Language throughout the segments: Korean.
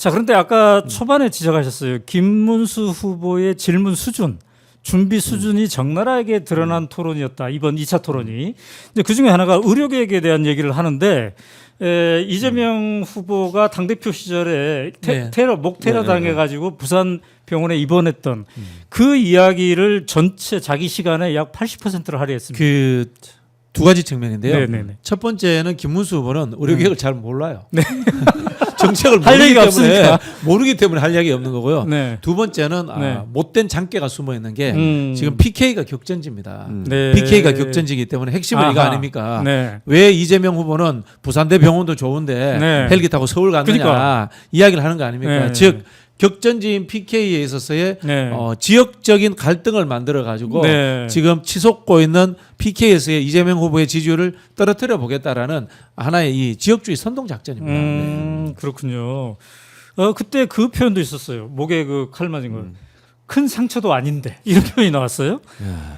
자, 그런데 아까 초반에 지적하셨어요. 김문수 후보의 질문 수준, 준비 수준이 적나라하게 드러난 토론이었다. 이번 2차 토론이. 근데 그중에 하나가 의료계획에 대한 얘기를 하는데 이재명 후보가 당대표 시절에 목 테러 당해가지고 부산 병원에 입원했던 그 이야기를 전체 자기 시간에 약 80%를 할애했습니다. 그 두 가지 측면인데요. 네네네. 첫 번째는 김문수 후보는 의료계획을 잘 몰라요. 네. 정책을 할 얘기가 모르기 때문에 할 얘기 없는 거고요. 네. 두 번째는 네. 못된 장깨가 숨어 있는 게 지금 PK가 격전지입니다. 네. PK가 격전지이기 때문에 핵심은 이거 아닙니까? 네. 왜 이재명 후보는 부산대 병원도 좋은데 네. 헬기 타고 서울 갔느냐 그러니까. 이야기를 하는 거 아닙니까? 네. 즉 격전지인 PK에 있어서의 네. 지역적인 갈등을 만들어 가지고 네. 지금 치솟고 있는 PK에서의 이재명 후보의 지지율을 떨어뜨려 보겠다라는 하나의 이 지역주의 선동 작전입니다. 네. 그렇군요. 그때 그 표현도 있었어요. 목에 그 칼 맞은 거. 큰 상처도 아닌데 이런 표현이 나왔어요.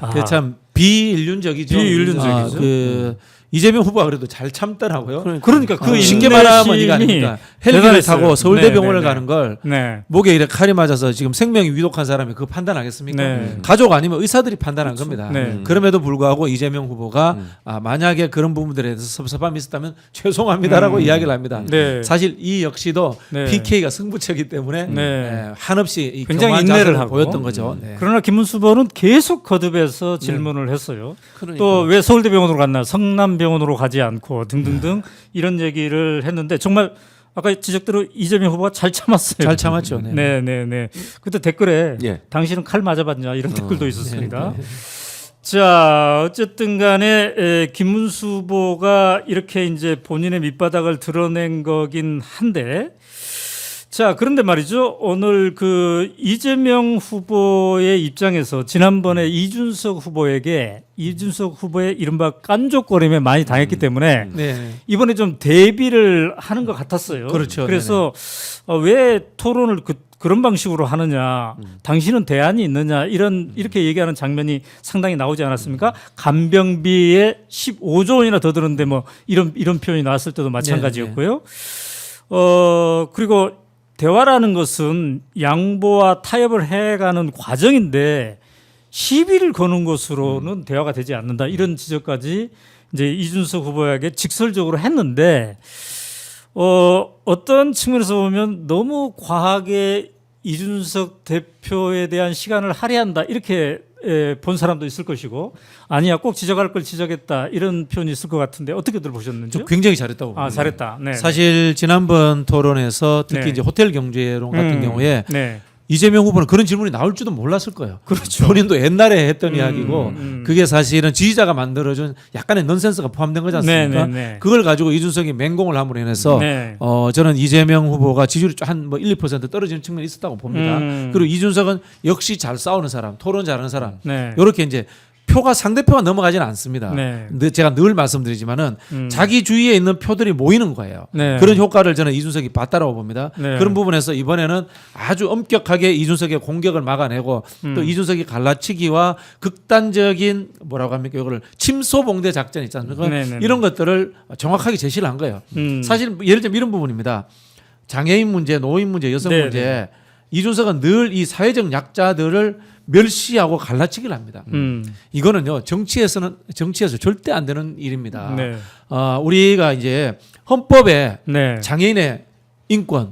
그게 참 비인륜적이죠. 비인륜적이죠. 이재명 후보가 그래도 잘 참더라고요. 그러니까 그 쉽게 말하면 이거 아닙니까? 헬기를 대단했어요. 타고 서울대병원을 네, 네, 가는 걸 네. 목에 이렇게 칼이 맞아서 지금 생명이 위독한 사람이 그거 판단하겠습니까? 네. 가족 아니면 의사들이 판단한 겁니다. 네. 그럼에도 불구하고 이재명 후보가 만약에 그런 부분들에 대해서 섭섭함이 있었다면 죄송합니다라고 이야기를 합니다. 네. 사실 이 역시도 네. PK가 승부처이기 때문에 네. 한없이 이 굉장히 경화한 인내를 자세를 하고 보였던 거죠. 네. 그러나 김문수 후보는 계속 거듭해서 질문을 했어요. 그러니까. 또 왜 서울대병원으로 갔나, 성남병원으로 가지 않고 등등등 이런 얘기를 했는데 정말 아까 지적대로 이재명 후보가 잘 참았어요. 잘 참았죠. 네. 네. 그때 댓글에 예. 당신은 칼 맞아봤냐 이런 댓글도 있었습니다. 자, 어쨌든 간에 김문수 후보가 이렇게 이제 본인의 밑바닥을 드러낸 거긴 한데 자, 그런데 말이죠. 오늘 그 이재명 후보의 입장에서 지난번에 이준석 후보의 이른바 깐족거림에 많이 당했기 때문에 네. 이번에 좀 대비를 하는 것 같았어요. 그렇죠. 그래서 왜 토론을 그런 방식으로 하느냐, 당신은 대안이 있느냐 이렇게 얘기하는 장면이 상당히 나오지 않았습니까? 간병비에 15조 원이나 더 들었는데 뭐 이런 표현이 나왔을 때도 마찬가지였고요. 그리고 대화라는 것은 양보와 타협을 해가는 과정인데 시비를 거는 것으로는 대화가 되지 않는다. 이런 지적까지 이제 이준석 후보에게 직설적으로 했는데 어떤 측면에서 보면 너무 과하게 이준석 대표에 대한 시간을 할애한다. 이렇게 본 사람도 있을 것이고 아니야 꼭 지적할 걸 지적했다. 이런 표현이 있을 것 같은데 어떻게들 보셨는지요? 굉장히 잘했다고 봅니다. 잘했다. 네. 사실 지난번 토론에서 특히 네. 이제 호텔 경제론 같은 경우에 네. 이재명 후보는 그런 질문이 나올 줄도 몰랐을 거예요. 그렇죠. 본인도 옛날에 했던 이야기고 그게 사실은 지지자가 만들어준 약간의 넌센스가 포함된 거지 않습니까? 네. 그걸 가지고 이준석이 맹공을 함으로 인해서 네. 저는 이재명 후보가 지지율이 한 1~2% 떨어지는 측면이 있었다고 봅니다. 그리고 이준석은 역시 잘 싸우는 사람, 토론 잘하는 사람. 네. 이렇게 이제 상대표가 넘어가지는 않습니다. 네. 제가 늘 말씀드리지만은 자기 주위에 있는 표들이 모이는 거예요. 네. 그런 효과를 저는 이준석이 봤다라고 봅니다. 네. 그런 부분에서 이번에는 아주 엄격하게 이준석의 공격을 막아내고 또 이준석이 갈라치기와 극단적인 뭐라고 합니까? 이거를 침소봉대 작전 있지 않습니까? 네. 이런 것들을 정확하게 제시를 한 거예요. 사실 예를 들면 이런 부분입니다. 장애인 문제, 노인 문제, 여성 네. 문제 이준석은 늘 이 사회적 약자들을 멸시하고 갈라치기를 합니다. 이거는요 정치에서 절대 안 되는 일입니다. 네. 우리가 이제 헌법에 네. 장애인의 인권,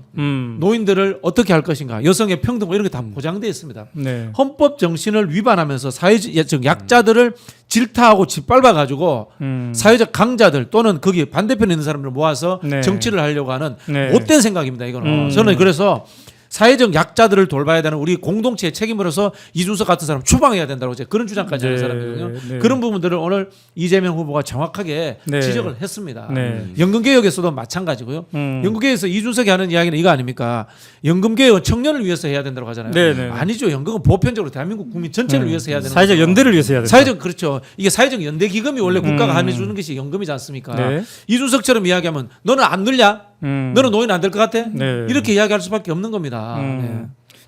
노인들을 어떻게 할 것인가, 여성의 평등 이런 게 다 보장되어 있습니다. 네. 헌법 정신을 위반하면서 사회적 약자들을 질타하고 짓밟아 가지고 사회적 강자들 또는 거기 반대편에 있는 사람들을 모아서 네. 정치를 하려고 하는 네. 못된 생각입니다. 이거는 저는 그래서 사회적 약자들을 돌봐야 되는 우리 공동체의 책임으로서 이준석 같은 사람 추방해야 된다고 제가 그런 주장까지 하는 네. 사람이거든요. 네. 그런 부분들을 오늘 이재명 후보가 정확하게 네. 지적을 했습니다. 네. 연금개혁에서도 마찬가지고요. 연금개혁에서 이준석이 하는 이야기는 이거 아닙니까? 연금개혁은 청년을 위해서 해야 된다고 하잖아요. 네. 아니죠. 연금은 보편적으로 대한민국 국민 전체를 위해서 해야 되는 사회적 거죠. 연대를 위해서 해야 된다. 사회적 그렇죠. 이게 사회적 연대 기금이 원래 국가가 함해 주는 것이 연금이지 않습니까? 네. 이준석처럼 이야기하면 너는 안 늘냐? 너는 노인 안 될 것 같아? 네. 이렇게 이야기할 수밖에 없는 겁니다. 네.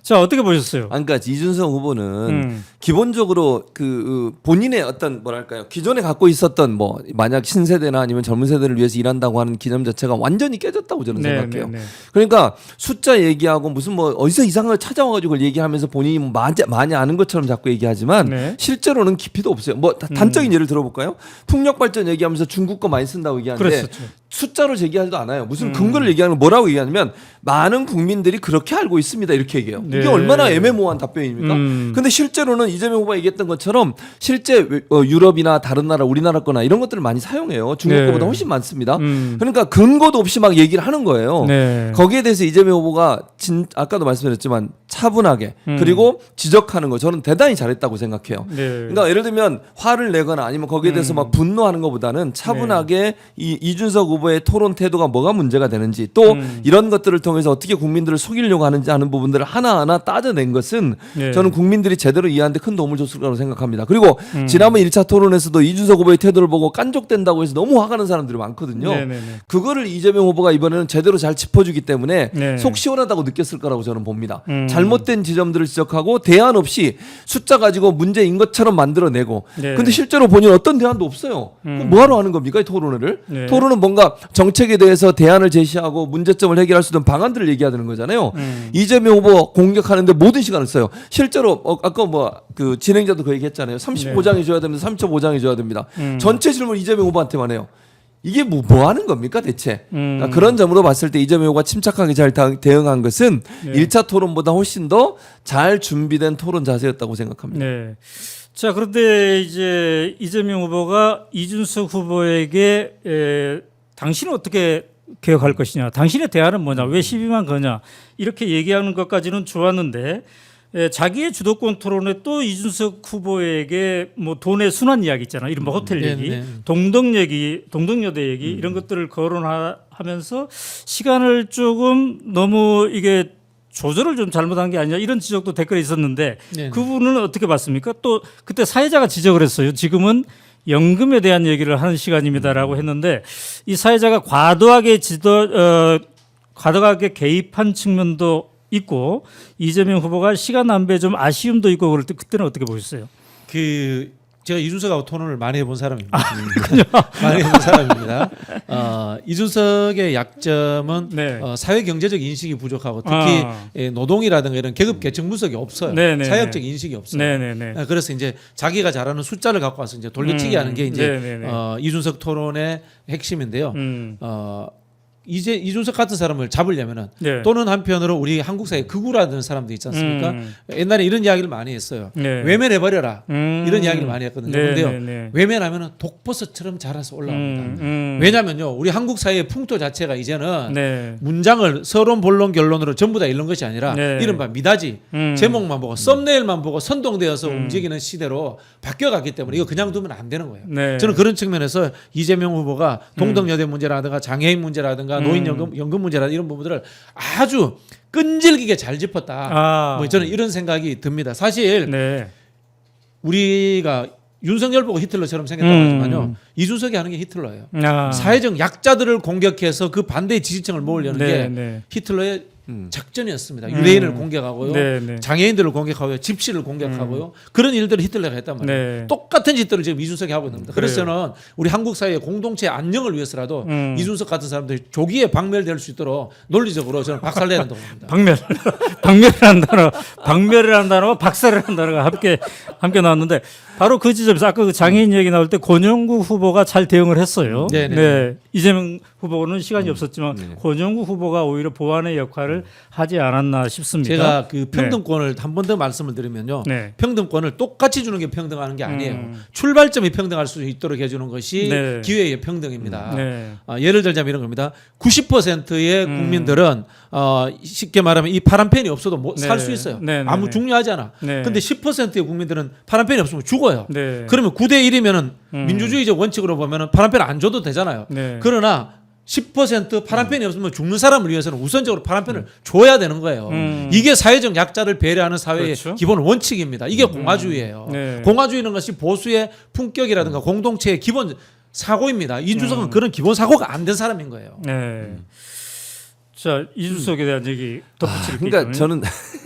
자, 어떻게 보셨어요? 그러니까 이준석 후보는 기본적으로 그 본인의 어떤 뭐랄까요 기존에 갖고 있었던 뭐 만약 신세대나 아니면 젊은 세대를 위해서 일한다고 하는 기념 자체가 완전히 깨졌다고 저는 생각해요. 그러니까 숫자 얘기하고 무슨 뭐 어디서 이상한 걸 찾아와가지고 그걸 얘기하면서 본인이 뭐 많이 아는 것처럼 자꾸 얘기하지만 네. 실제로는 깊이도 없어요. 뭐 단적인 예를 들어볼까요? 풍력 발전 얘기하면서 중국 거 많이 쓴다고 얘기하는데 그랬었죠. 숫자로 제기하지도 않아요. 무슨 근거를 얘기하는 뭐라고 얘기하냐면 많은 국민들이 그렇게 알고 있습니다. 이렇게 얘기해요. 네. 이게 얼마나 애매모호한 답변입니까? 근데 실제로는 이재명 후보가 얘기했던 것처럼 실제 유럽이나 다른 나라, 우리나라 거나 이런 것들을 많이 사용해요. 중국 네. 거보다 훨씬 많습니다. 그러니까 근거도 없이 막 얘기를 하는 거예요. 네. 거기에 대해서 이재명 후보가 아까도 말씀드렸지만 차분하게 그리고 지적하는 거 저는 대단히 잘했다고 생각해요. 네. 그러니까 예를 들면 화를 내거나 아니면 거기에 대해서 막 분노하는 것보다는 차분하게 이준석 후보의 토론 태도가 뭐가 문제가 되는지 또 이런 것들을 통해서 어떻게 국민들을 속이려고 하는지 하는 부분들을 하나하나 따져낸 것은 네. 저는 국민들이 제대로 이해하는데 큰 도움을 줬을 거라고 생각합니다. 그리고 지난번 1차 토론에서도 이준석 후보의 태도를 보고 깐족된다고 해서 너무 화가 나는 사람들이 많거든요. 네, 네, 네. 그거를 이재명 후보가 이번에는 제대로 잘 짚어주기 때문에 네. 속 시원하다고 느꼈을 거라고 저는 봅니다. 잘못된 지점들을 지적하고 대안 없이 숫자 가지고 문제인 것처럼 만들어내고 네. 근데 실제로 본인 어떤 대안도 없어요. 그럼 뭐하러 하는 겁니까? 이 토론회를? 네. 토론은 뭔가 정책에 대해서 대안을 제시하고 문제점을 해결할 수 있는 방안들을 얘기해야 되는 거잖아요. 이재명 후보 공격하는데 모든 시간을 써요. 실제로 아까 뭐 그 진행자도 그 얘기했잖아요. 30보장해 줘야 됩니다. 30초 보장해 줘야 됩니다. 전체 질문 이재명 후보한테만 해요. 이게 뭐 하는 겁니까 대체? 그러니까 그런 점으로 봤을 때 이재명 후보가 침착하게 잘 대응한 것은 네. 1차 토론보다 훨씬 더 잘 준비된 토론 자세였다고 생각합니다. 네. 자, 그런데 이제 이재명 후보가 이준석 후보에게 당신은 어떻게 개혁할 것이냐, 당신의 대안은 뭐냐, 왜 12만 거냐 이렇게 얘기하는 것까지는 좋았는데 자기의 주도권 토론에 또 이준석 후보에게 뭐 돈의 순환 이야기 있잖아, 이른바 호텔 얘기, 네. 동덕여대 얘기 이런 것들을 거론하면서 시간을 조금 너무 이게 조절을 좀 잘못한 게 아니냐 이런 지적도 댓글에 있었는데 네. 그 부분은 어떻게 봤습니까? 또 그때 사회자가 지적을 했어요. 지금은 연금에 대한 얘기를 하는 시간입니다라고 했는데 이 사회자가 과도하게 개입한 측면도 있고 이재명 후보가 시간 낭비에 좀 아쉬움도 있고 그럴 때 그때는 어떻게 보셨어요? 제가 이준석하고 토론을 많이 해본 사람입니다. 많이 해본 사람입니다. 이준석의 약점은 네. 사회 경제적 인식이 부족하고 특히 노동이라든가 이런 계급 계층 분석이 없어요. 네네네. 사회학적 인식이 없어요. 네네네. 그래서 이제 자기가 잘하는 숫자를 갖고 와서 이제 돌려치기 하는 게 이제 네네네. 이준석 토론의 핵심인데요. 이제 이준석 같은 사람을 잡으려면은 네. 또는 한편으로 우리 한국 사회 극우라는 사람도 있지 않습니까? 옛날에 이런 이야기를 많이 했어요. 네. 외면해버려라 이런 이야기를 많이 했거든요. 네, 그런데요, 네, 네. 외면하면은 독버섯처럼 자라서 올라옵니다. 왜냐하면요, 우리 한국 사회의 풍토 자체가 이제는 네. 문장을 서론, 본론, 결론으로 전부 다 읽는 것이 아니라 네. 이른바 미다지 제목만 보고 썸네일만 보고 선동되어서 움직이는 시대로 바뀌어갔기 때문에 이거 그냥 두면 안 되는 거예요. 네. 저는 그런 측면에서 이재명 후보가 동덕여대 문제라든가 장애인 문제라든가 노인연금 문제라든가 이런 부분들을 아주 끈질기게 잘 짚었다. 뭐 저는 이런 생각이 듭니다. 사실 네. 우리가 윤석열 보고 히틀러처럼 생겼다고 하지만요, 이준석이 하는 게 히틀러예요. 사회적 약자들을 공격해서 그 반대의 지지층을 모으려는 게 네. 히틀러의 작전이었습니다. 유대인을 공격하고요, 네, 네. 장애인들을 공격하고요, 집시를 공격하고요, 그런 일들을 히틀러가 했단 말이에요. 네. 똑같은 짓들을 지금 이준석이 하고 있는 겁니다. 그래요. 그래서 저는 우리 한국 사회의 공동체 안녕을 위해서라도 이준석 같은 사람들이 조기에 박멸될 수 있도록 논리적으로 저는 박살내야 된다고 봅니다. 박멸이라는 단어와 박살이라는 단어가 함께 나왔는데 바로 그 지점에서 아까 그 장애인 얘기 나올 때 권영구 후보가 잘 대응을 했어요. 네네. 네. 이재명 후보는 시간이 없었지만 권영구 후보가 오히려 보완의 역할을 하지 않았나 싶습니다. 제가 그 평등권을 한 번 더 말씀을 드리면요, 네. 평등권을 똑같이 주는 게 평등하는 게 아니에요. 출발점이 평등할 수 있도록 해주는 것이 네. 기회의 평등입니다. 네. 예를 들자면 이런 겁니다. 90%의 국민들은 쉽게 말하면 이 파란 펜이 없어도 네. 살 수 있어요. 네, 네, 아무 네. 중요하지 않아. 네. 근데 10%의 국민들은 파란 펜이 없으면 죽어요. 네. 그러면 9대 1이면은 민주주의적 원칙으로 보면은 파란 펜 안 줘도 되잖아요. 네. 그러나 10% 파란 펜이 없으면 죽는 사람을 위해서는 우선적으로 파란 펜을 줘야 되는 거예요. 이게 사회적 약자를 배려하는 사회의 그렇죠. 기본 원칙입니다. 이게 공화주의예요. 네. 공화주의는 것이 보수의 품격이라든가 공동체의 기본 사고입니다. 이준석은 그런 기본 사고가 안 된 사람인 거예요. 네. 자, 이준석에 대한 얘기 덧붙일 게 그러니까 있다면? 저는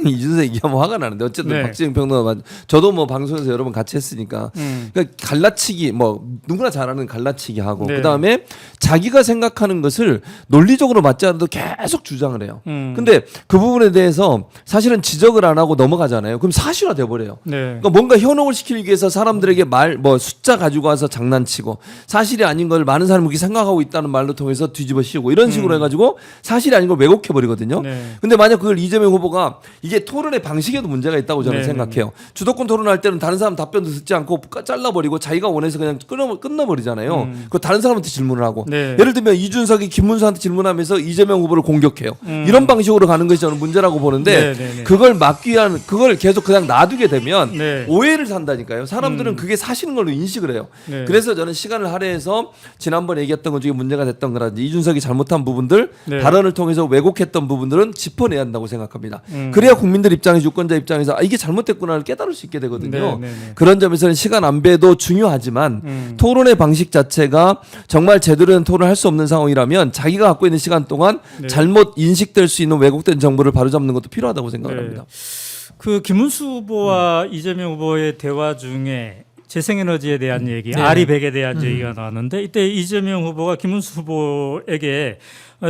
이준석 얘기하면 화가 나는데 어쨌든 네. 박지영 평론가 저도 뭐 방송에서 여러 번 같이 했으니까 그러니까 갈라치기 뭐 누구나 잘 아는 갈라치기 하고 네. 그다음에 자기가 생각하는 것을 논리적으로 맞지 않아도 계속 주장을 해요. 근데 그 부분에 대해서 사실은 지적을 안 하고 넘어가잖아요. 그럼 사실화 돼 버려요. 네. 그러니까 뭔가 현혹을 시키기 위해서 사람들에게 뭐 숫자 가지고 와서 장난치고 사실이 아닌 걸 많은 사람이 그렇게 생각하고 있다는 말로 통해서 뒤집어 씌우고 이런 식으로 해가지고 사실이 아닌 걸 왜곡해 버리거든요. 네. 근데 만약 그걸 이재명 후보가 이게 토론의 방식에도 문제가 있다고 저는 네, 생각해요. 주도권 토론할 때는 다른 사람 답변도 듣지 않고 잘라버리고 자기가 원해서 그냥 끝나버리잖아요. 그 다른 사람한테 질문을 하고 네. 예를 들면 이준석이 김문수한테 질문하면서 이재명 후보를 공격해요. 이런 방식으로 가는 것이 저는 문제라고 보는데 네. 그걸 막기 위한 그걸 계속 그냥 놔두게 되면 네. 오해를 산다니까요. 사람들은 그게 사실인 걸로 인식을 해요. 네. 그래서 저는 시간을 할애해서 지난번에 얘기했던 것 중에 문제가 됐던 거라든지 이준석이 잘못한 부분들 네. 발언을 통해서 왜곡했던 부분들은 짚어내야 한다고 생각합니다. 그래야 국민들 입장에서 유권자 입장에서 이게 잘못됐구나를 깨달을 수 있게 되거든요. 네. 그런 점에서는 시간 안배도 중요하지만 토론의 방식 자체가 정말 제대로 된 토론을 할 수 없는 상황이라면 자기가 갖고 있는 시간 동안 네. 잘못 인식될 수 있는 왜곡된 정보를 바로잡는 것도 필요하다고 생각합니다. 그 김문수 후보와 이재명 후보의 대화 중에 재생에너지에 대한 얘기, 네. 아리백에 대한 얘기가 나왔는데 이때 이재명 후보가 김문수 후보에게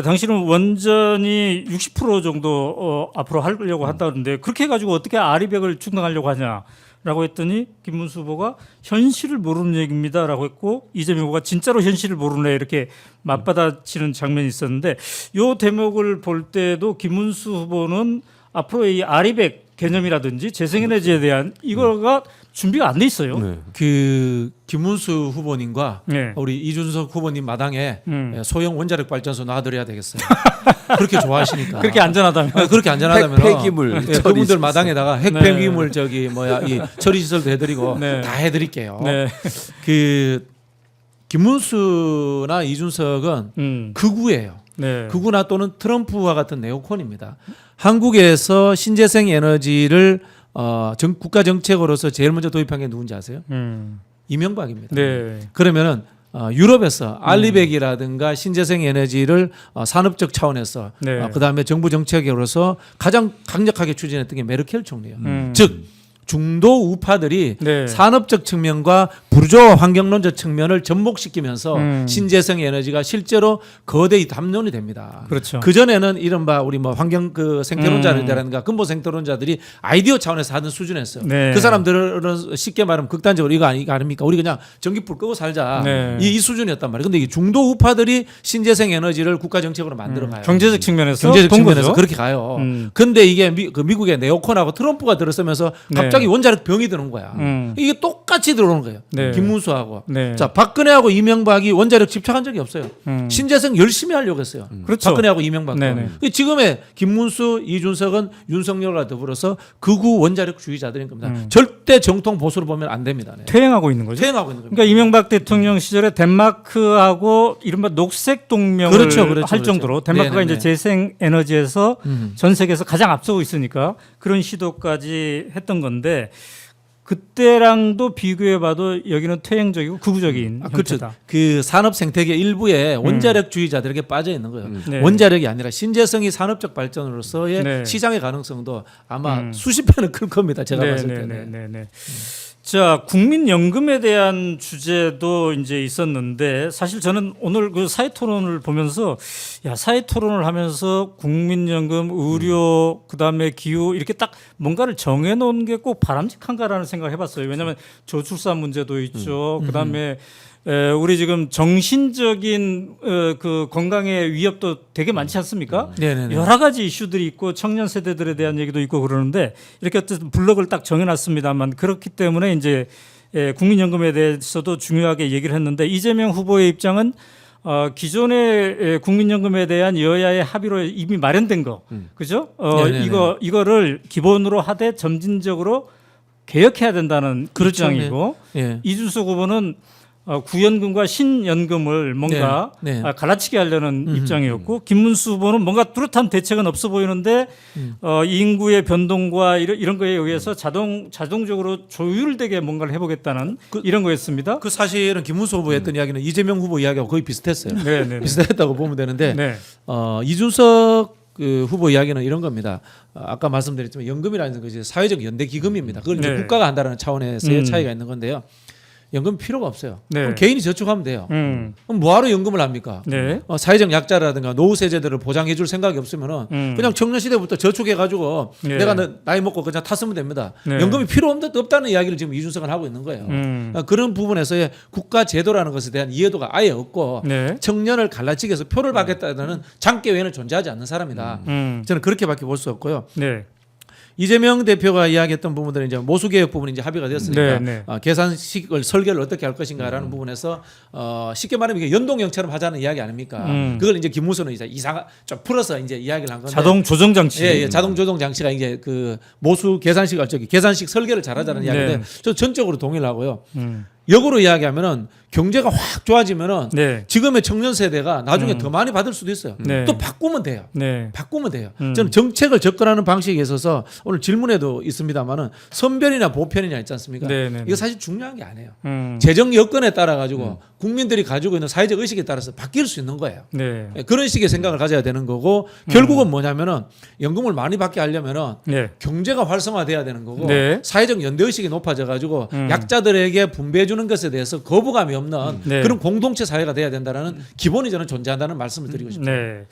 당신은 원전이 60% 정도 앞으로 하려고 한다는데 그렇게 해가지고 어떻게 아리백을 충당하려고 하냐라고 했더니 김문수 후보가 현실을 모르는 얘기입니다라고 했고 이재명 후보가 진짜로 현실을 모르네 이렇게 맞받아치는 장면이 있었는데 이 대목을 볼 때도 김문수 후보는 앞으로 이 아리백 개념이라든지 재생에너지에 대한 이거가 준비가 안 돼 있어요. 네. 그 김문수 후보님과 네. 우리 이준석 후보님 마당에 음. 소형 원자력 발전소 놔드려야 되겠어요. 그렇게 좋아하시니까. 그렇게 안전하다면 그렇게 안전하다면 핵폐기물 처리 그분들 시설. 마당에다가 핵폐기물 저기 이 처리 시설도 해드리고 네. 다 해드릴게요. 네. 그 김문수나 이준석은 극우예요. 네. 극우나 또는 트럼프와 같은 네오콘입니다. 한국에서 신재생 에너지를 국가 정책으로서 제일 먼저 도입한 게 누군지 아세요? 이명박입니다. 네. 그러면은 유럽에서 알리백이라든가 신재생 에너지를 산업적 차원에서 네. 그다음에 정부 정책으로서 가장 강력하게 추진했던 게 메르켈 총리예요. 음. 즉 중도 우파들이 네. 산업적 측면과 부르주아 환경론적 측면을 접목시키면서 신재생 에너지가 실제로 거대히 담론이 됩니다. 그렇죠. 그 전에는 이른바 우리 뭐 환경 그 생태론자라든가 근본 생태론자들이 아이디어 차원에서 하는 수준이었어요. 네. 그 사람들은 쉽게 말하면 극단적으로 이거 아닙니까? 우리 그냥 전기불 끄고 살자. 네. 이 수준이었단 말이에요. 근데 이 중도 우파들이 신재생 에너지를 국가 정책으로 만들어 가요. 경제적 측면에서 경제적 본 측면에서 거죠. 그렇게 가요. 근데 이게 미국의 네오콘하고 트럼프가 들어서면서 네. 갑자기 원자력 병이 드는 거야. 이게 똑같이 들어오는 거예요. 네. 김문수하고. 네. 자, 박근혜하고 이명박이 원자력 집착한 적이 없어요. 신재생 열심히 하려고 했어요. 그렇죠. 박근혜하고 이명박도. 네네. 지금의 김문수, 이준석은 윤석열과 더불어서 극우 원자력주의자들인 겁니다. 절대 정통 보수로 보면 안 됩니다. 네. 퇴행하고 있는 거죠. 퇴행하고 있는 겁니다. 그러니까 이명박 대통령 시절에 덴마크하고 이른바 녹색 동맹을 그렇죠. 할 정도로 덴마크가 네네네. 이제 재생 에너지에서 전 세계에서 가장 앞서고 있으니까 그런 시도까지 했던 건데 그때랑도 비교해봐도 여기는 퇴행적이고 극우적인 그렇죠. 형태다. 그 산업 생태계 일부에 원자력주의자들에게 빠져 있는 거예요. 네. 원자력이 아니라 신재생이 산업적 발전으로서의 네. 시장의 가능성도 아마 수십 배는 클 겁니다. 제가 봤을 때는. 네. 자, 국민연금에 대한 주제도 이제 있었는데 사실 저는 오늘 그 사회 토론을 보면서 사회 토론을 하면서 국민연금, 의료, 그다음에 기후 이렇게 딱 뭔가를 정해 놓은 게 꼭 바람직한가라는 생각을 해 봤어요. 왜냐하면 저출산 문제도 있죠. 그다음에 우리 지금 정신적인 그 건강의 위협도 되게 많지 않습니까? 네네네. 여러 가지 이슈들이 있고 청년 세대들에 대한 얘기도 있고 그러는데 이렇게 어쨌든 블록을 딱 정해놨습니다만 그렇기 때문에 이제 국민연금에 대해서도 중요하게 얘기를 했는데 이재명 후보의 입장은 기존의 국민연금에 대한 여야의 합의로 이미 마련된 거, 그죠? 네네네. 이거를 기본으로 하되 점진적으로 개혁해야 된다는 그렇죠. 입장이고 예. 이준석 후보는 구연금과 신연금을 뭔가 네. 갈라치기 하려는 입장이었고 김문수 후보는 뭔가 뚜렷한 대책은 없어 보이는데 인구의 변동과 이런 거에 의해서 자동적으로 조율되게 뭔가를 해보겠다는 이런 거였습니다. 그 사실은 김문수 후보 했던 이야기는 이재명 후보 이야기하고 거의 비슷했어요. 네. 비슷했다고 보면 되는데 네. 이준석 그 후보 이야기는 이런 겁니다. 아까 말씀드렸지만 연금이라는 것이 사회적 연대 기금입니다. 그걸 이제 네. 국가가 한다는 차원에서의 차이가 있는 건데요. 연금 필요가 없어요. 네. 그럼 개인이 저축하면 돼요. 그럼 뭐하러 연금을 합니까? 네. 사회적 약자라든가 노후 세대들을 보장해 줄 생각이 없으면은 그냥 청년 시대부터 저축해 가지고 네. 내가 나이 먹고 그냥 탔으면 됩니다. 네. 연금이 필요 없다는 이야기를 지금 이준석은 하고 있는 거예요. 그런 부분에서의 국가 제도라는 것에 대한 이해도가 아예 없고 네. 청년을 갈라치기 해서 표를 받겠다는 장깨 외에는 존재하지 않는 사람이다. 저는 그렇게밖에 볼 수 없고요. 네. 이재명 대표가 이야기했던 부분들은 이제 모수 개혁 부분이 이제 합의가 되었으니까 네, 네. 계산식을 설계를 어떻게 할 것인가라는 부분에서 쉽게 말하면 이게 연동형처럼 하자는 이야기 아닙니까? 그걸 이제 김무수는 이제 좀 풀어서 이제 이야기를 한 건데 자동 조정 장치. 예, 자동 조정 장치가 이제 그 모수 계산식 설계를 잘하자는 이야기인데 네. 저 전적으로 동의를 하고요. 역으로 이야기하면은 경제가 확 좋아지면은 네. 지금의 청년 세대가 나중에 더 많이 받을 수도 있어요. 네. 또 바꾸면 돼요. 네. 바꾸면 돼요. 저는 정책을 접근하는 방식에 있어서 오늘 질문에도 있습니다만은 선변이나 보편이냐 있지 않습니까? 네, 네, 이거 사실 중요한 게 아니에요. 음. 재정 여건에 따라 가지고 국민들이 가지고 있는 사회적 의식에 따라서 바뀔 수 있는 거예요. 네. 그런 식의 생각을 가져야 되는 거고 결국은 뭐냐면은 연금을 많이 받게 하려면은 네. 경제가 활성화돼야 되는 거고 네. 사회적 연대 의식이 높아져 가지고 약자들에게 분배해 주는 것에 대해서 거부감이 없는 네. 그런 공동체 사회가 돼야 된다라는 기본이 저는 존재한다는 말씀을 드리고 싶습니다. 네.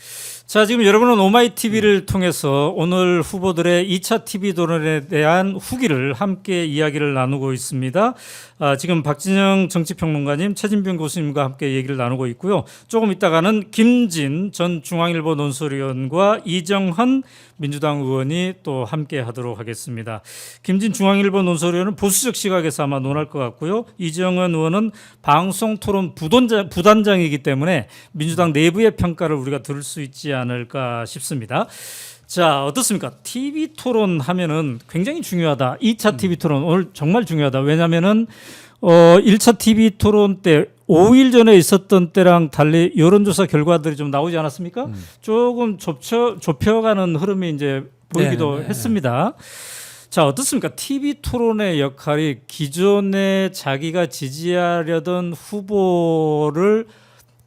자, 지금 여러분은 오마이 TV를 통해서 오늘 후보들의 2차 TV 토론에 대한 후기를 함께 이야기를 나누고 있습니다. 지금 박진영 정치평론가님, 최진병 교수님과 함께 얘기를 나누고 있고요. 조금 있다가는 김진 전 중앙일보 논설위원과 이정헌 민주당 의원이 또 함께 하도록 하겠습니다. 김진 중앙일보 논설위원은 보수적 시각에서 아마 논할 것 같고요. 이정헌 의원은 방송토론 부단장이기 때문에 민주당 내부의 평가를 우리가 들을 수 있지 않을까 싶습니다. 자, 어떻습니까? TV 토론 하면은 굉장히 중요하다. 2차 TV 토론 오늘 정말 중요하다. 왜냐면은 1차 TV 토론 때 5일 전에 있었던 때랑 달리 여론조사 결과들이 좀 나오지 않았습니까? 조금 좁혀가는 흐름이 이제 보이기도 네, 네. 했습니다. 자, 어떻습니까? TV 토론의 역할이 기존에 자기가 지지하려던 후보를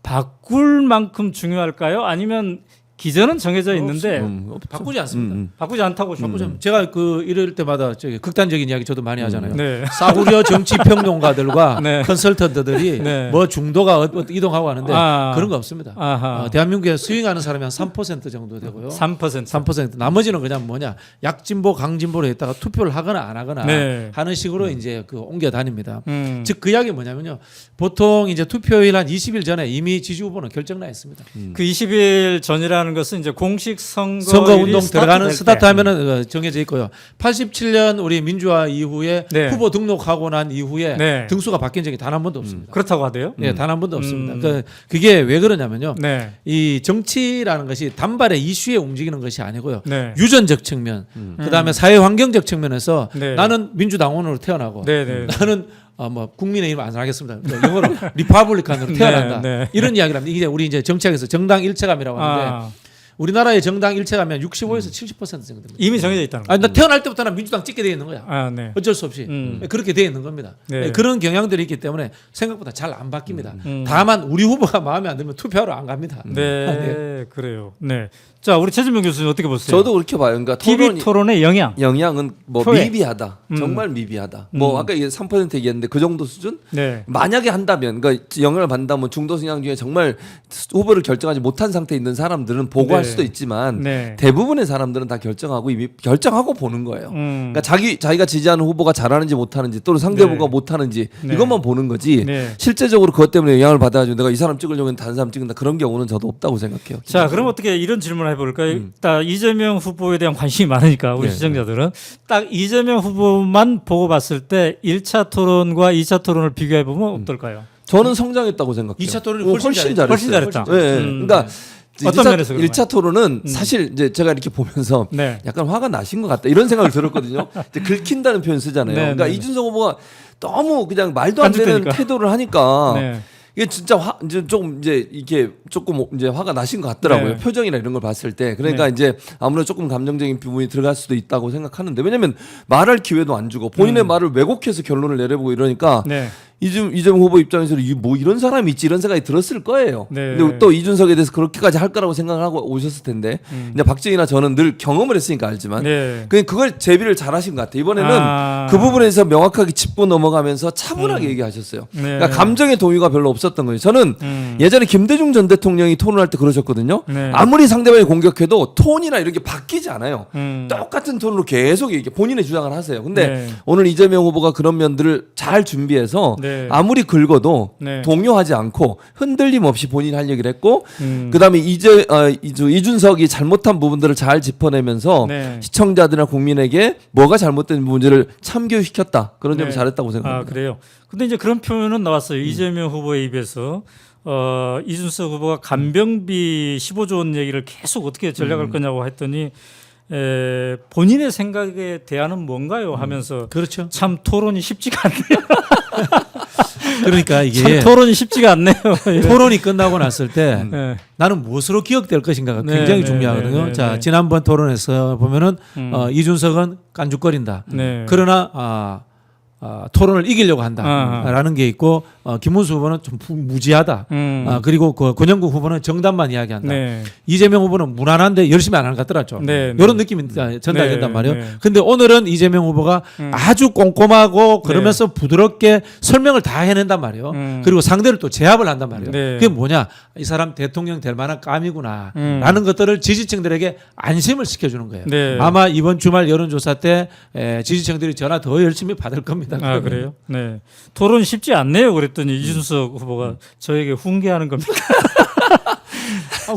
바꿀 만큼 중요할까요? 아니면 기전은 정해져 있는데 바꾸지 않습니다. 바꾸지 않다고 제가 그 이럴 때마다 저기 극단적인 이야기 저도 많이 하잖아요. 네. 싸구려 정치 평론가들과 네. 컨설턴트들이 네. 뭐 중도가 이동하고 하는데 아. 그런 거 없습니다. 아하. 대한민국에 스윙하는 사람이 한 3% 정도 되고요. 3%. 3% 나머지는 그냥 뭐냐 약진보 강진보로 했다가 투표를 하거나 안 하거나 네. 하는 식으로 이제 그 옮겨 다닙니다. 즉 즉 그 이야기 뭐냐면요. 보통 이제 투표일 한 20일 전에 이미 지지 후보는 결정나 있습니다. 그 20일 전이라는 것은 이제 공식 선거 운동 들어가는 스타트 때. 하면은 정해져 있고요. 87년 우리 민주화 이후에 네. 후보 등록하고 난 이후에 네. 등수가 바뀐 적이 단 한 번도 없습니다. 그렇다고 하대요. 예, 단 한 번도 없습니다. 그게 왜 그러냐면요. 네. 이 정치라는 것이 단발의 이슈에 움직이는 것이 아니고요. 네. 유전적 측면, 그다음에 사회 환경적 측면에서 네. 나는 민주당원으로 태어나고 네, 네. 나는 뭐 국민의힘 안 하겠습니다. 영어로 리퍼블리칸으로 태어난다. 네, 네. 이런 이야기를 합니다. 이게 우리 이제 정치학에서 정당 일체감이라고 하는데 우리나라의 정당 일체감이 한 65에서 70% 정도 됩니다. 이미 정해져 있다는 나 거예요. 태어날 때부터 난 민주당 찍게 돼 있는 거야. 네. 어쩔 수 없이 그렇게 돼 있는 겁니다. 네. 그런 경향들이 있기 때문에 생각보다 잘 안 바뀝니다. 다만 우리 후보가 마음에 안 들면 투표하러 안 갑니다. 네, 그래요. 네. 자, 우리 최진명 교수님 어떻게 보세요? 저도 그렇게 봐요. 그러니까 TV 토론의 영향은 뭐 표에. 미비하다. 정말 미비하다. 뭐 아까 이게 3% 얘기했는데 그 정도 수준? 네. 만약에 한다면 그러니까 영향을 받는다면 중도 성향 중에 정말 후보를 결정하지 못한 상태에 있는 사람들은 보고할 네. 수도 있지만 네. 대부분의 사람들은 다 결정하고 이미 결정하고 보는 거예요. 그러니까 자기가 지지하는 후보가 잘하는지 못하는지 또는 상대 후보가 네. 못하는지 네. 이것만 보는 거지. 네. 실제적으로 그것 때문에 영향을 받아가지고 내가 이 사람 찍으려고 다른 사람 찍는다 그런 경우는 저도 없다고 생각해요. 자, 그럼 어떻게 이런 질문을 해볼까요? 딱 이재명 후보에 대한 관심이 많으니까 우리 네. 시청자들은 딱 이재명 후보만 보고 봤을 때 1차 토론과 2차 토론을 비교해 보면 어떨까요? 저는 성장했다고 생각해요. 2차 토론이 훨씬 잘했어요. 훨씬 잘했다. 네, 그러니까 어떤 면에서 그런가요? 1차 토론은 사실 이제 제가 이렇게 보면서 네. 약간 화가 나신 것 같다 이런 생각을 들었거든요. 이제 긁힌다는 표현 쓰잖아요. 네, 그러니까 네, 이준석 후보가 너무 그냥 말도 안 되는 딴짓대니까. 태도를 하니까 네. 이게 진짜 이제 조금 이제 이게 조금 이제 화가 나신 것 같더라고요. 네. 표정이나 이런 걸 봤을 때. 그러니까 네. 이제 아무래도 조금 감정적인 부분이 들어갈 수도 있다고 생각하는데 왜냐면 말할 기회도 안 주고 본인의 말을 왜곡해서 결론을 내려보고 이러니까 네. 이재명 후보 입장에서는 뭐 이런 사람이 있지 이런 생각이 들었을 거예요. 네. 근데 또 이준석에 대해서 그렇게까지 할 거라고 생각을 하고 오셨을 텐데 이제 박정희나 저는 늘 경험을 했으니까 알지만 네. 그걸 제비를 잘하신 것 같아요. 이번에는 그 부분에서 명확하게 짚고 넘어가면서 차분하게 얘기하셨어요. 네. 그러니까 감정의 동요가 별로 없었던 거예요. 저는 예전에 김대중 전 대통령이 토론할 때 그러셨거든요. 네. 아무리 상대방이 공격해도 톤이나 이런 게 바뀌지 않아요. 음. 똑같은 톤으로 계속 이렇게 본인의 주장을 하세요. 근데 네. 오늘 이재명 후보가 그런 면들을 잘 준비해서 네. 아무리 긁어도 네. 동요하지 않고 흔들림 없이 본인이 할 얘기를 했고 그다음에 이준석이 잘못한 부분들을 잘 짚어내면서 네. 시청자들이나 국민에게 뭐가 잘못된 부분들을 참교육시켰다. 그런 점이 네. 잘했다고 생각합니다. 아, 그래요. 근데 이제 그런 표현은 나왔어요. 이재명 후보의 입에서 이준석 후보가 간병비 15조 원 얘기를 계속 어떻게 전략할 거냐고 했더니 본인의 생각에 대안은 뭔가요? 하면서 그렇죠. 참 토론이 쉽지가 않네요. 그러니까 이게 참 토론이 쉽지가 않네요. 토론이 끝나고 났을 때 네. 나는 무엇으로 기억될 것인가가 네, 굉장히 네, 중요하거든요. 네, 자, 네. 지난번 토론에서 보면은 이준석은 깐죽거린다. 네. 그러나 토론을 이기려고 한다라는 게 있고 김문수 후보는 좀 무지하다. 그리고 그 권영국 후보는 정답만 이야기한다. 네. 이재명 후보는 무난한데 열심히 안 하는 것 같더라죠. 네, 이런 느낌이 전달된단 네, 말이에요. 네. 근데 오늘은 이재명 후보가 아주 꼼꼼하고 그러면서 부드럽게 설명을 다 해낸단 말이에요. 그리고 상대를 또 제압을 한단 말이에요. 네. 그게 뭐냐? 이 사람 대통령 될 만한 깜이구나. 라는 것들을 지지층들에게 안심을 시켜주는 거예요. 네. 아마 이번 주말 여론조사 때 지지층들이 전화 더 열심히 받을 겁니다. 아, 그래요? 네. 토론 쉽지 않네요. 그랬더니 이준석 후보가 저에게 훈계하는 겁니까?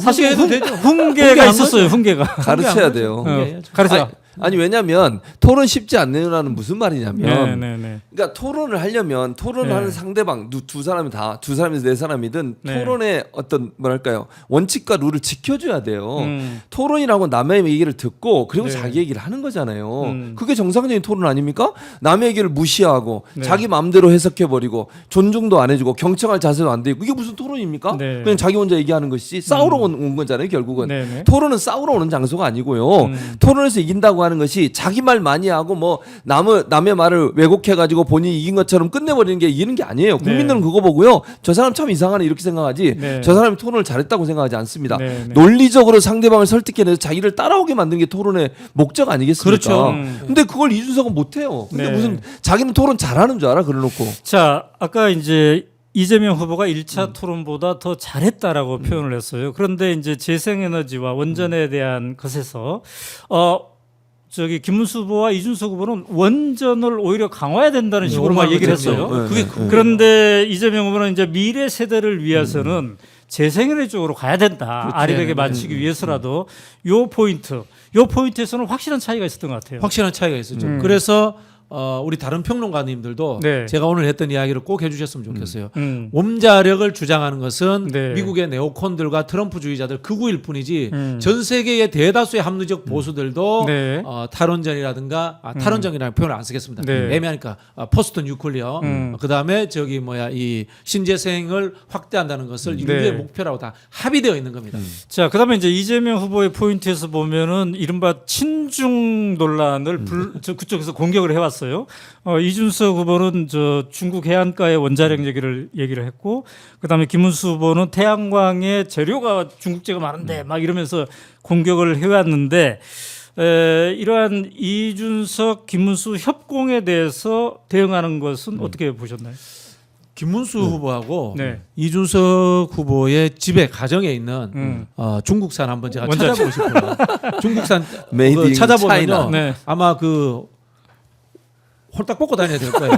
사실 훈계해도 되죠. 훈계가 훈계한 있었어요. 거죠. 훈계가. 가르쳐야 돼요. 훈계해야죠. 가르쳐. 아니 왜냐면 토론 쉽지 않네요라는 무슨 말이냐면 네. 그러니까 토론을 하려면 토론을 네. 하는 상대방 두 사람이 두 사람에서 네 사람이든 네. 토론의 어떤 뭐랄까요 원칙과 룰을 지켜줘야 돼요. 음. 토론이라고 남의 얘기를 듣고 그리고 네. 자기 얘기를 하는 거잖아요. 음. 그게 정상적인 토론 아닙니까? 남의 얘기를 무시하고 네. 자기 마음대로 해석해버리고 존중도 안 해주고 경청할 자세도 안 되고 이게 무슨 토론입니까? 네. 그냥 자기 혼자 얘기하는 것이지 싸우러 온 거잖아요. 결국은 네네. 토론은 싸우러 오는 장소가 아니고요. 토론에서 이긴다고 하는 것이 자기 말 많이 하고 뭐 남의 말을 왜곡해가지고 본인이 이긴 것처럼 끝내버리는 게 이기는 게 아니에요. 국민들은 그거 보고요. 저 사람 참 이상하네 이렇게 생각하지. 네. 저 사람이 토론을 잘했다고 생각하지 않습니다. 네. 논리적으로 상대방을 설득해내서 자기를 따라오게 만드는 게 토론의 목적 아니겠습니까? 그렇죠. 근데 그걸 이준석은 못해요. 근데 네. 무슨 자기는 토론 잘하는 줄 알아? 그래놓고. 자, 아까 이제 이재명 후보가 1차 토론보다 더 잘했다라고 표현을 했어요. 그런데 이제 재생에너지와 원전에 대한 것에서 김문수 후보와 이준석 후보는 원전을 오히려 강화해야 된다는 식으로 막 얘기를 했어요. 네. 그런데 이재명 후보는 이제 미래 세대를 위해서는 재생에너지 쪽으로 가야 된다. 그렇지. 아리백에 맞추기 위해서라도 요 포인트에서는 확실한 차이가 있었던 것 같아요. 확실한 차이가 있었죠. 그래서 우리 다른 평론가님들도 네. 제가 오늘 했던 이야기를 꼭 해주셨으면 좋겠어요. 음. 원자력을 주장하는 것은 네. 미국의 네오콘들과 트럼프주의자들 극우일 뿐이지 전 세계의 대다수의 합리적 보수들도 네. 탈원전이라든가 탈원전이라는 표현을 안 쓰겠습니다. 네. 애매하니까 포스트 뉴클리어 그다음에 이 신재생을 확대한다는 것을 인류의 목표라고 다 합의되어 있는 겁니다. 자, 그다음에 이제 이재명 후보의 포인트에서 보면은 이른바 친중 논란을 그쪽에서 공격을 해왔어요. 이준석 후보는 중국 해안가의 원자력 얘기를 했고, 그다음에 김문수 후보는 태양광의 재료가 중국제가 많은데 막 이러면서 공격을 해왔는데. 이러한 이준석, 김문수 협공에 대해서 대응하는 것은 어떻게 보셨나요? 김문수 후보하고 네. 이준석 후보의 집에 가정에 있는 중국산 한번 제가 찾아보고 싶어요. 중국산 Made in 찾아보면요, China. 네. 아마 홀딱 벗고 다녀야 될 거예요.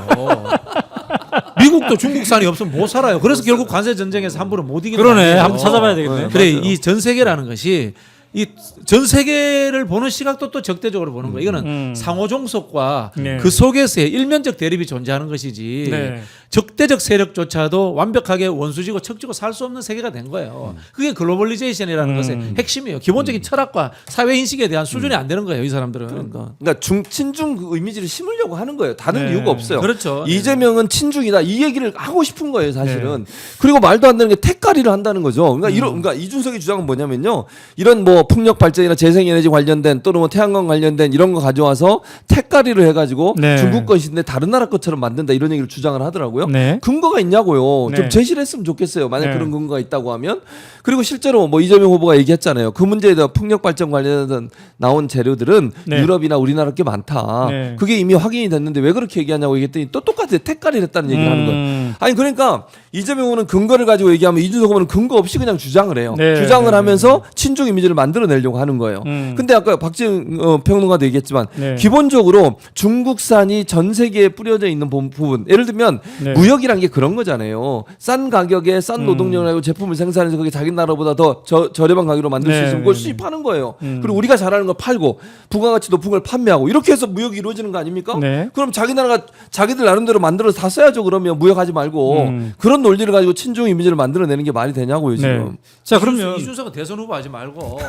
미국도 중국산이 없으면 못 살아요. 그래서 결국 관세 전쟁에서 함부로 못 이기는 그러네. 거예요. 한번 찾아봐야 되겠네. 그래 맞아요. 이 전 세계라는 것이 이 전 세계를 보는 시각도 또 적대적으로 보는 거예요. 이거는 상호 종속과 네. 그 속에서의 일면적 대립이 존재하는 것이지 네. 적대적 세력조차도 완벽하게 원수지고 척지고 살 수 없는 세계가 된 거예요. 그게 글로벌리제이션이라는 것의 핵심이에요. 기본적인 철학과 사회 인식에 대한 수준이 안 되는 거예요. 이 사람들은. 그러니까 친중 그 이미지를 심으려고 하는 거예요. 다른 네. 이유가 없어요. 그렇죠. 이재명은 친중이다 이 얘기를 하고 싶은 거예요, 사실은. 그리고 말도 안 되는 게 택가리를 한다는 거죠. 그러니까 이준석의 주장은 뭐냐면요, 이런 뭐 풍력 발전이나 재생에너지 관련된 또는 뭐 태양광 관련된 이런 거 가져와서 택가리를 해가지고 네. 중국 것인데 다른 나라 것처럼 만든다 이런 얘기를 주장을 하더라고요. 네. 근거가 있냐고요. 네. 좀 제시를 했으면 좋겠어요. 만약 네. 그런 근거가 있다고 하면. 그리고 실제로 뭐 이재명 후보가 얘기했잖아요. 그 문제에 대한 풍력 발전 관련해서 나온 재료들은 네. 유럽이나 우리나라 게 많다. 네. 그게 이미 확인이 됐는데 왜 그렇게 얘기하냐고 얘기했더니 또 똑같아요. 택가리를 했다는 얘기를 하는 거예요. 아니 그러니까 이재명 후보는 근거를 가지고 얘기하면 이준석 후보는 근거 없이 그냥 주장을 해요. 네. 주장을 네. 하면서 친중 이미지를 만들어내려고 하는 거예요. 근데 아까 박지은 평론가도 얘기했지만 네. 기본적으로 중국산이 전 세계에 뿌려져 있는 부분, 예를 들면 네. 무역이란 게 그런 거잖아요. 싼 가격에 싼 노동력을 하고 제품을 생산해서 그게 자기 나라보다 더 저렴한 가격으로 만들 수 네. 있으면 그걸 수입하는 거예요. 그리고 우리가 잘하는 걸 팔고 부가가치 높은 걸 판매하고 이렇게 해서 무역이 이루어지는 거 아닙니까? 네. 그럼 자기 나라가 자기들 나름대로 만들어서 다 써야죠. 그러면 무역하지 말고 그런 논리를 가지고 친중 이미지를 만들어내는 게 말이 되냐고요 지금. 네. 자 그러면 이준석은 대선 후보 하지 말고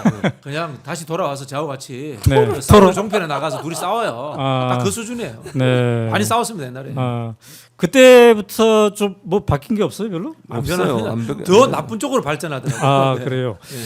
그냥 다시 돌아와서 저하고 같이 네. 서로 종편에 나가서 둘이 싸워요. 아. 딱 그 수준이에요. 네. 많이 싸웠습니다 옛날에. 그때부터 좀 뭐 바뀐 게 없어요 별로? 안 없어요. 변합니다. 안 변- 더 나쁜 쪽으로 발전하더라고요. 아 네. 그래요.